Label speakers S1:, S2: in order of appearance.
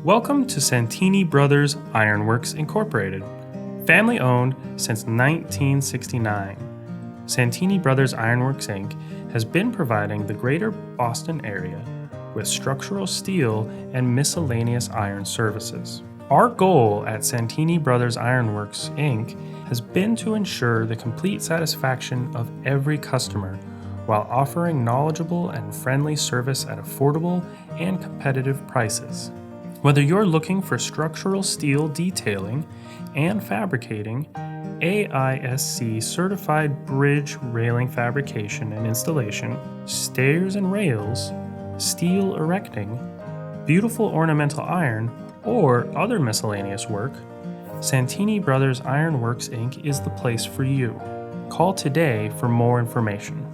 S1: Welcome to Santini Brothers Iron Works Incorporated, family owned since 1969. Santini Brothers Iron Works Inc. has been providing the greater Boston area with structural steel and miscellaneous iron services. Our goal at Santini Brothers Iron Works Inc. has been to ensure the complete satisfaction of every customer while offering knowledgeable and friendly service at affordable and competitive prices. Whether you're looking for structural steel detailing and fabricating, AISC-certified bridge railing fabrication and installation, stairs and rails, steel erecting, beautiful ornamental iron, or other miscellaneous work, Santini Brothers Iron Works Inc. is the place for you. Call today for more information.